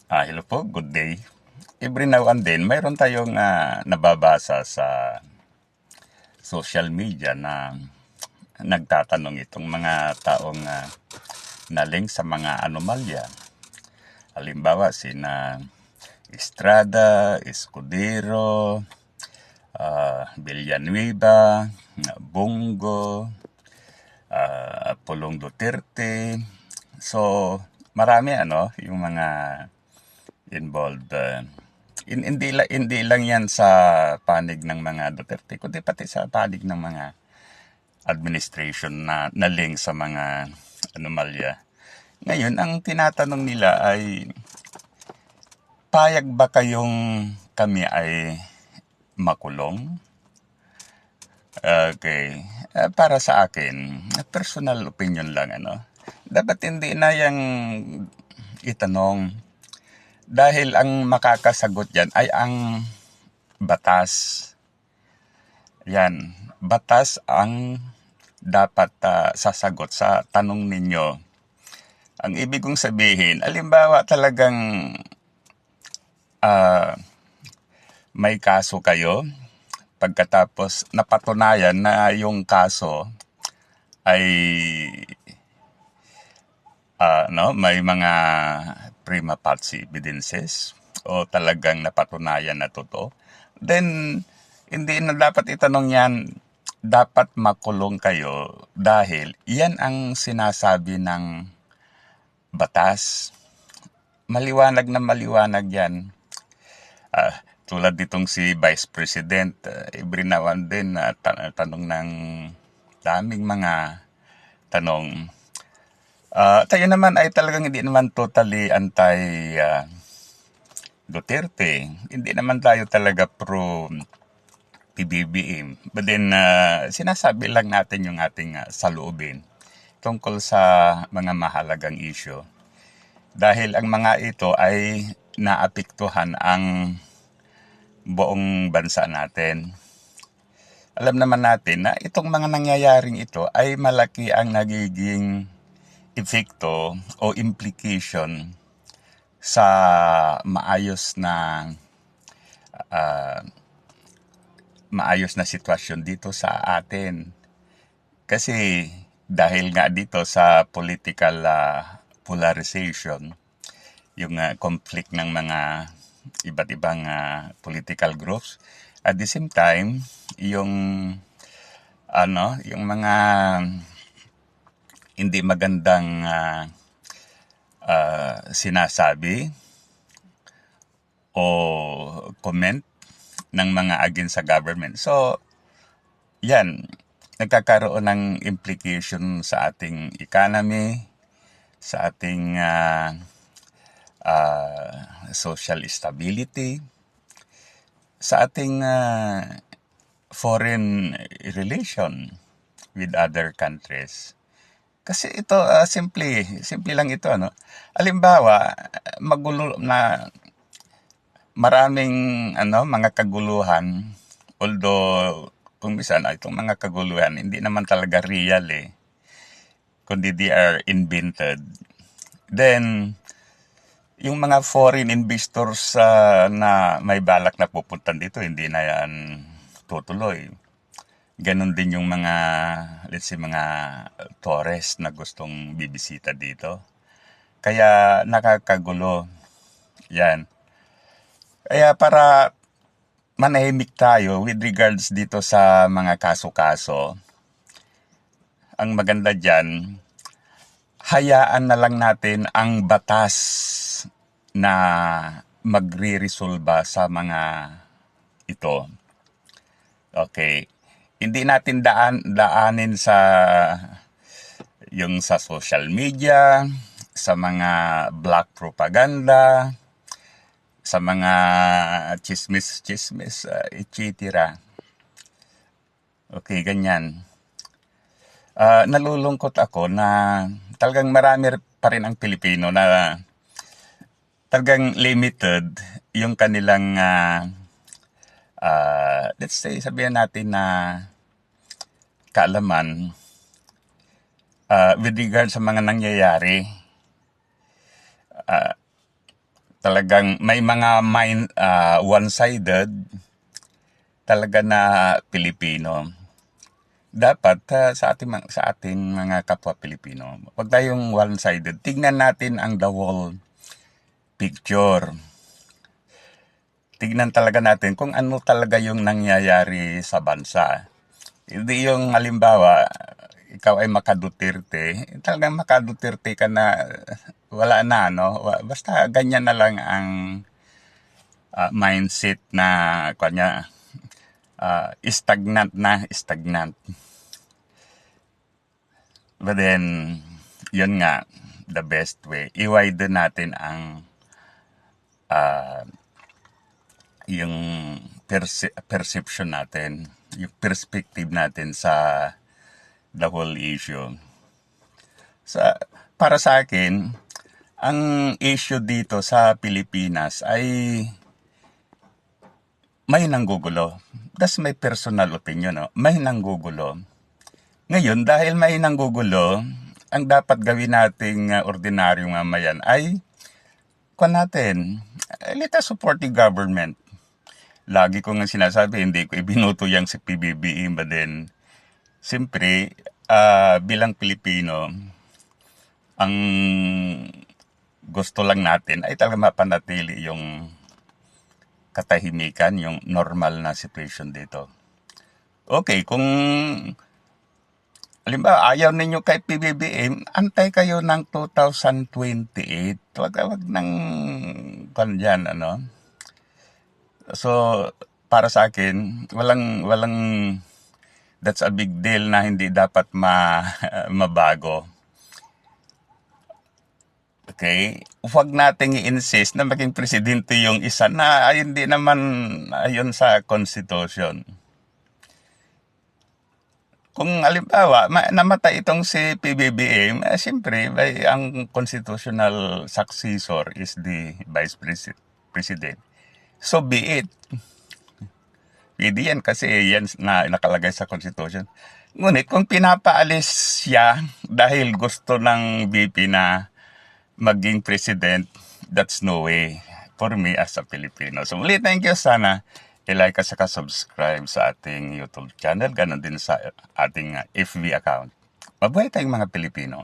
Hello po, good day. Every now and then, mayroon tayong nababasa sa social media na nagtatanong itong mga taong naling sa mga anomalya. Halimbawa, sina Estrada, Escudero, Villanueva, Bongo, Pulong Duterte. So, marami yung mga involved. Hindi lang yan sa panig ng mga Duterte, kundi pati sa panig ng mga administration na naling sa mga anomalya. Ngayon, ang tinatanong nila ay, payag ba kayong kami ay makulong? Okay. Para sa akin, personal opinion lang, dapat hindi na yung itanong. Dahil ang makakasagot yan ay ang batas. Yan. Batas ang dapat sasagot sa tanong ninyo. Ang ibig kong sabihin, alimbawa talagang may kaso kayo, pagkatapos napatunayan na yung kaso ay may mga prima facie evidences o talagang napatunayan na totoo, then hindi na dapat itanong yan, dapat makulong kayo dahil yan ang sinasabi ng batas. Maliwanag na maliwanag yan. Tulad ditong si Vice President, every now and then tanong ng daming mga tanong. Tayo naman ay talagang hindi naman totally anti Duterte. Hindi naman tayo talaga pro PBBM. But then, sinasabi lang natin yung ating saloobin tungkol sa mga mahalagang issue. Dahil ang mga ito ay naapektuhan ang buong bansa natin. Alam naman natin na itong mga nangyayaring ito ay malaki ang nagiging epekto o implication sa maayos na sitwasyon dito sa atin. Kasi dahil nga dito sa political polarization, yung conflict ng mga iba't ibang political groups, at the same time, yung mga hindi magandang sinasabi o comment ng mga against sa government. So, yan, nagkakaroon ng implication sa ating economy, sa ating social stability, sa ating foreign relation with other countries. Kasi ito, simple lang ito, Halimbawa, magulo na maraming mga kaguluhan, although kung minsan itong mga kaguluhan hindi naman talaga real kundi they are invented. Then yung mga foreign investors na may balak na pupuntan dito, hindi na yan tutuloy. Ganon din yung mga, let's say, mga tourist na gustong bibisita dito. Kaya nakakagulo. Yan. Kaya para manahimik tayo with regards dito sa mga kaso-kaso, ang maganda dyan, hayaan na lang natin ang batas na magre-resolba sa mga ito. Okay. Hindi natin daanin sa sa social media, sa mga black propaganda, sa mga chismis, etc. Okay, ganyan. Nalulungkot ako na talagang marami pa rin ang Pilipino na talagang limited yung kanilang let's say, sabihin natin na kaalaman with regard sa mga nangyayari. talagang may mga one-sided talaga na Pilipino. Dapat sa ating mga kapwa Pilipino, wag tayong one-sided. Tignan natin ang the whole picture. Tignan talaga natin kung ano talaga yung nangyayari sa bansa. Hindi yung halimbawa, ikaw ay makaduterte, talagang makaduterte ka na, wala na, no? Basta ganyan na lang ang mindset na, kanya, stagnant. But then, yun nga, the best way. I-widen natin ang yung perception natin, yung perspective natin sa the whole issue. Para sa akin, ang issue dito sa Pilipinas ay may nanggugulo. That's my personal opinion, no? May nanggugulo. Ngayon, dahil may nanggugulo, ang dapat gawin nating ordinaryong mamayan ay let us support the government. Lagi ko nga sinasabi, hindi ko ibinuto yang si PBBM, but then, siyempre, bilang Pilipino, ang gusto lang natin ay talaga mapanatili yung katahimikan, yung normal na situation dito. Okay, kung halimbawa, ayaw ninyo kay PBBM, antay kayo ng 2028. Wag nang dyan, ano? So, para sa akin, walang that's a big deal na hindi dapat mabago. Okay? Huwag nating i-insist na maging presidente yung isa na hindi naman ayon sa Constitution. Kung halimbawa, namatay itong si PBBM, siyempre, ang constitutional successor is the Vice President. So be it. Pwede yan kasi yan na nakalagay sa Constitution. Ngunit kung pinapaalis siya dahil gusto ng VP na maging president, that's no way for me as a Filipino. So muli, thank you. Sana i-like at saka subscribe sa ating YouTube channel. Ganon din sa ating FB account. Mabuhay tayong mga Pilipino.